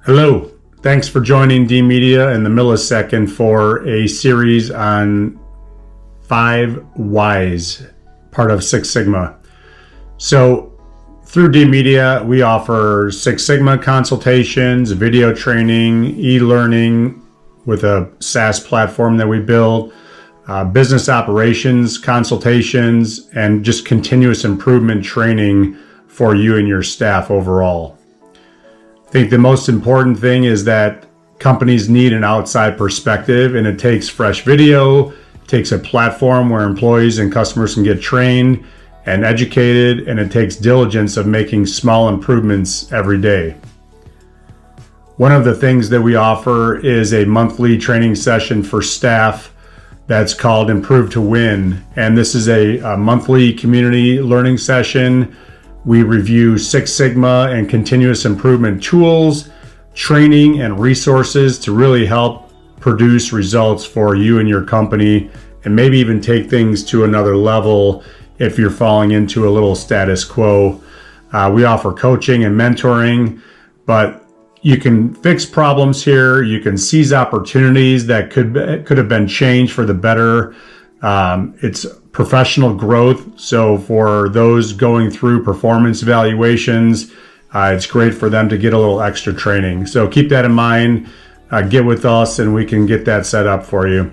Hello, thanks for joining D Media and the Millisecond for a series on 5 Whys, part of Six Sigma. So through D Media, we offer Six Sigma consultations, video training, e-learning with a SaaS platform that we build, business operations consultations, and just continuous improvement training for you and your staff overall. I think the most important thing is that companies need an outside perspective, and it takes fresh video, it takes a platform where employees and customers can get trained and educated, and it takes diligence of making small improvements every day. One of the things that we offer is a monthly training session for staff that's called Improve to Win, and this is a monthly community learning session. We review Six Sigma and continuous improvement tools, training, and resources to really help produce results for you and your company, and maybe even take things to another level if you're falling into a little status quo. We offer coaching and mentoring, but you can fix problems here. You can seize opportunities that could have been changed for the better. It's professional growth. So for those going through performance evaluations, it's great for them to get a little extra training. So keep that in mind. Get with us and we can get that set up for you.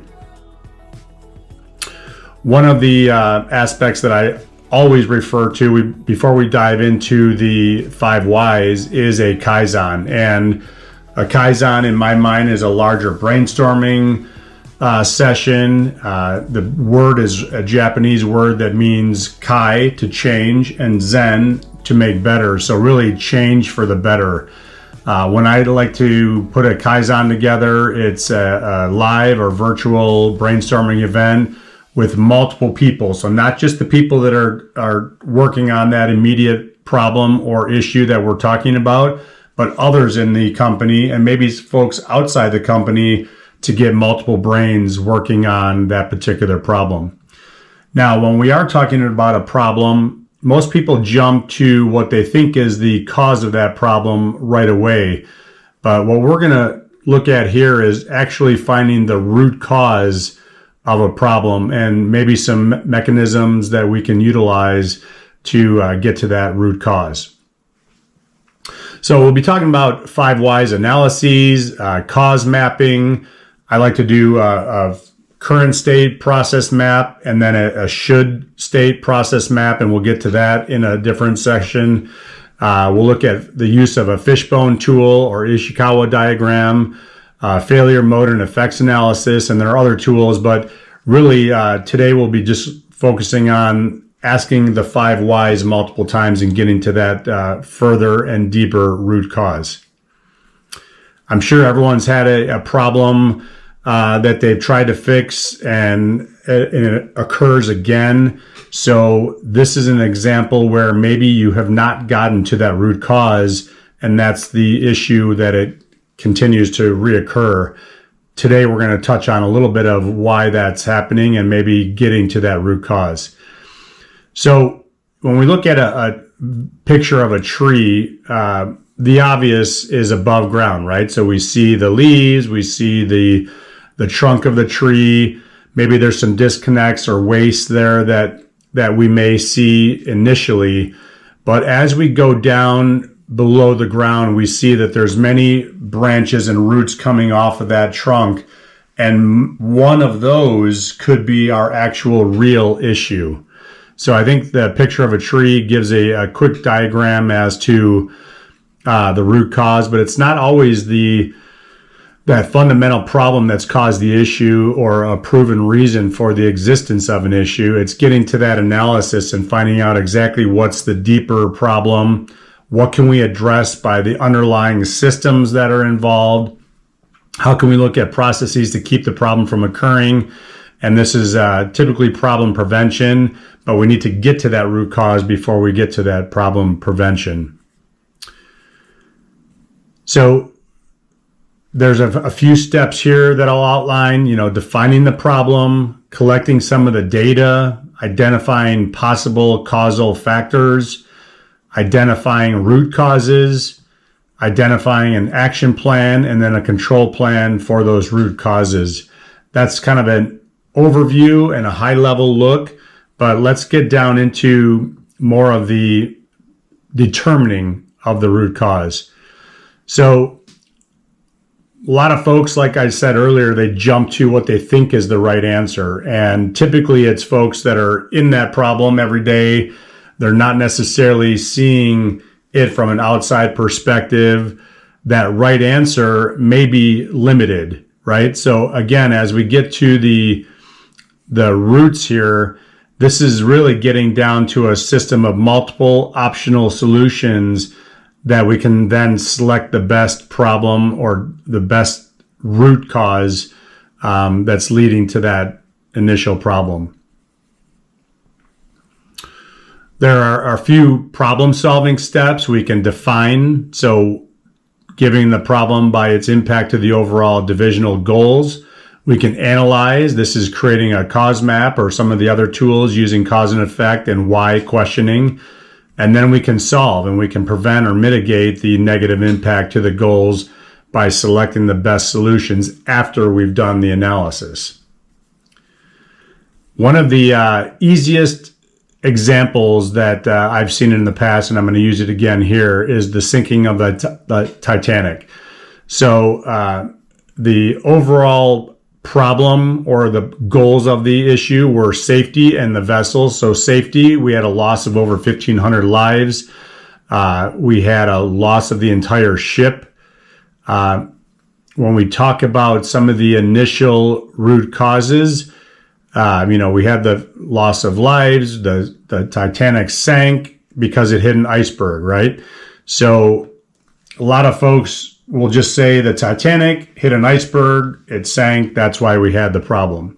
One of the aspects that I always refer to before we dive into the 5 Whys is a Kaizen. And a Kaizen in my mind is a larger brainstorming session. The word is a Japanese word that means kai, to change, and zen, to make better. So really change for the better. When I like to put a Kaizen together, it's a live or virtual brainstorming event with multiple people. So not just the people that are working on that immediate problem or issue that we're talking about, but others in the company and maybe folks outside the company to get multiple brains working on that particular problem. Now, when we are talking about a problem, most people jump to what they think is the cause of that problem right away. But what we're going to look at here is actually finding the root cause of a problem and maybe some mechanisms that we can utilize to get to that root cause. So we'll be talking about 5 Whys analyses, cause mapping. I like to do a current state process map and then a should state process map, and we'll get to that in a different section. We'll look at the use of a fishbone tool or Ishikawa diagram, failure mode and effects analysis, and there are other tools, but really today we'll be just focusing on asking the 5 Whys multiple times and getting to that further and deeper root cause. I'm sure everyone's had a problem that they've tried to fix and it occurs again. So this is an example where maybe you have not gotten to that root cause, and that's the issue that it continues to reoccur. Today we're going to touch on a little bit of why that's happening and maybe getting to that root cause. So when we look at a picture of a tree, the obvious is above ground, right? So we see the leaves, we see the trunk of the tree. Maybe there's some disconnects or waste there that we may see initially. But as we go down below the ground, we see that there's many branches and roots coming off of that trunk. And one of those could be our actual real issue. So I think the picture of a tree gives a quick diagram as to the root cause, but it's not always that fundamental problem that's caused the issue or a proven reason for the existence of an issue. It's getting to that analysis and finding out exactly what's the deeper problem. What can we address by the underlying systems that are involved? How can we look at processes to keep the problem from occurring? And this is typically problem prevention, but we need to get to that root cause before we get to that problem prevention. So there's a few steps here that I'll outline, defining the problem, collecting some of the data, identifying possible causal factors, identifying root causes, identifying an action plan, and then a control plan for those root causes. That's kind of an overview and a high level look, but let's get down into more of the determining of the root cause. So a lot of folks, like I said earlier, they jump to what they think is the right answer. And typically it's folks that are in that problem every day. They're not necessarily seeing it from an outside perspective. That right answer may be limited, right? So again, as we get to the roots here, this is really getting down to a system of multiple optional solutions that we can then select the best problem or the best root cause that's leading to that initial problem. There are a few problem-solving steps we can define. So giving the problem by its impact to the overall divisional goals. We can analyze. This is creating a cause map or some of the other tools using cause and effect and why questioning. And then we can solve, and we can prevent or mitigate the negative impact to the goals by selecting the best solutions after we've done the analysis. One of the easiest examples that I've seen in the past, and I'm going to use it again here, is the sinking of the Titanic. So the overall problem or the goals of the issue were safety and the vessel. So safety, we had a loss of over 1,500 lives. We had a loss of the entire ship. When we talk about some of the initial root causes, we had the loss of lives. The Titanic sank because it hit an iceberg, right? So a lot of folks will just say the Titanic hit an iceberg, it sank, that's why we had the problem.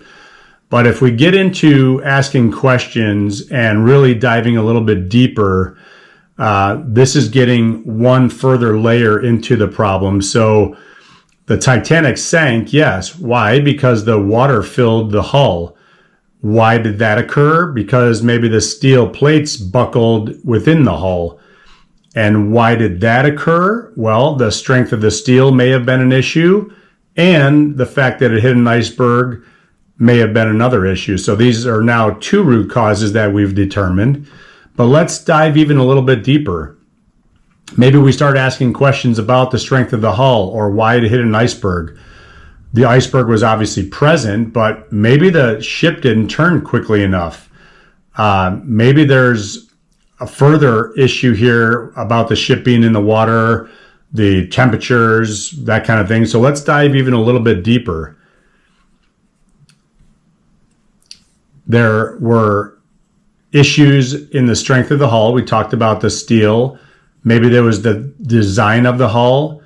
But if we get into asking questions and really diving a little bit deeper, this is getting one further layer into the problem. So the Titanic sank, yes. Why? Because the water filled the hull. Why did that occur? Because maybe the steel plates buckled within the hull. And why did that occur? Well, the strength of the steel may have been an issue, and the fact that it hit an iceberg may have been another issue. So these are now two root causes that we've determined. But let's dive even a little bit deeper. Maybe we start asking questions about the strength of the hull or why it hit an iceberg. The iceberg was obviously present, but maybe the ship didn't turn quickly enough. Maybe there's a further issue here about the ship being in the water, the temperatures, that kind of thing. So let's dive even a little bit deeper. There were issues in the strength of the hull. We talked about the steel. Maybe there was the design of the hull.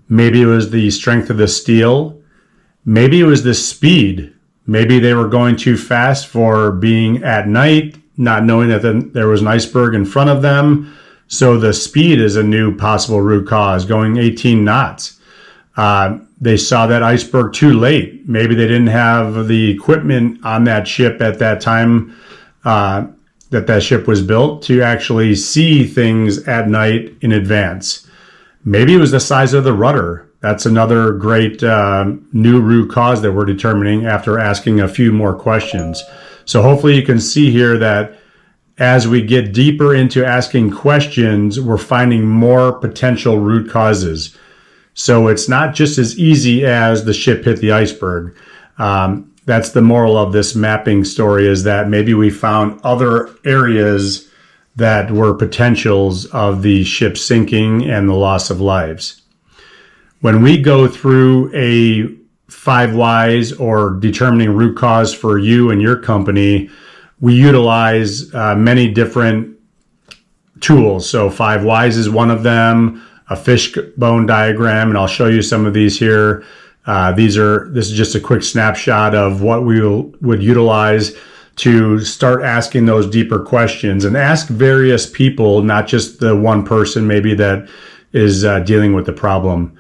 Maybe it was the strength of the steel. Maybe it was the speed. Maybe they were going too fast for being at night, not knowing that there was an iceberg in front of them. So the speed is a new possible root cause, going 18 knots. They saw that iceberg too late. Maybe they didn't have the equipment on that ship at that time that ship was built to actually see things at night in advance. Maybe it was the size of the rudder. That's another great new root cause that we're determining after asking a few more questions. So hopefully you can see here that as we get deeper into asking questions, we're finding more potential root causes. So it's not just as easy as the ship hit the iceberg. That's the moral of this mapping story, is that maybe we found other areas that were potentials of the ship sinking and the loss of lives. When we go through a 5 whys or determining root cause for you and your company, we utilize many different tools. So 5 whys is one of them, a fishbone diagram, and I'll show you some of these here. This is just a quick snapshot of what we would utilize to start asking those deeper questions, and ask various people, not just the one person maybe that is dealing with the problem.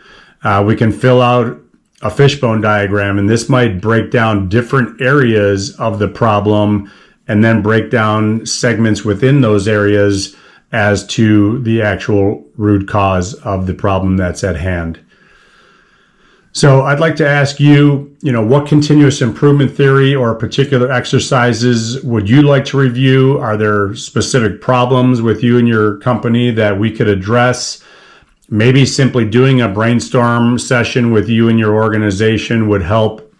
We can fill out a fishbone diagram, and this might break down different areas of the problem and then break down segments within those areas as to the actual root cause of the problem that's at hand. So I'd like to ask you, what continuous improvement theory or particular exercises would you like to review? Are there specific problems with you and your company that we could address? Maybe simply doing a brainstorm session with you and your organization would help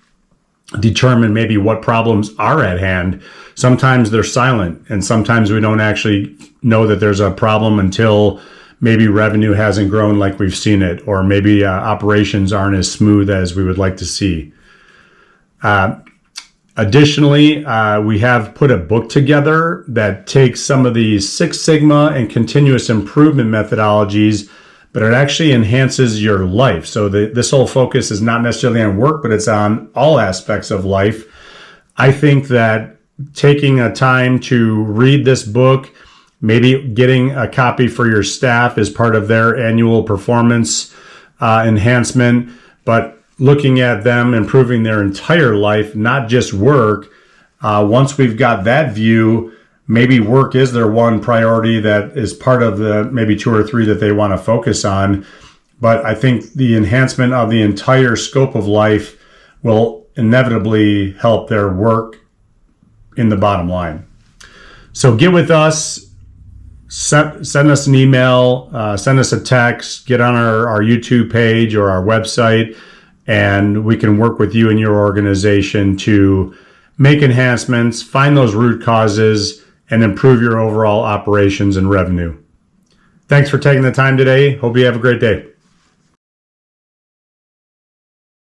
determine maybe what problems are at hand. Sometimes they're silent, and sometimes we don't actually know that there's a problem until maybe revenue hasn't grown like we've seen it, or maybe operations aren't as smooth as we would like to see. Additionally, we have put a book together that takes some of the Six Sigma and continuous improvement methodologies, but it actually enhances your life. So this whole focus is not necessarily on work, but it's on all aspects of life. I think that taking a time to read this book, maybe getting a copy for your staff as part of their annual performance enhancement, but looking at them improving their entire life, not just work. Once we've got that view, maybe work is their one priority that is part of the maybe 2 or 3 that they want to focus on. But I think the enhancement of the entire scope of life will inevitably help their work in the bottom line. So get with us. Send us an email, send us a text, get on our YouTube page or our website, and we can work with you and your organization to make enhancements, find those root causes, and improve your overall operations and revenue. Thanks for taking the time today. Hope you have a great day.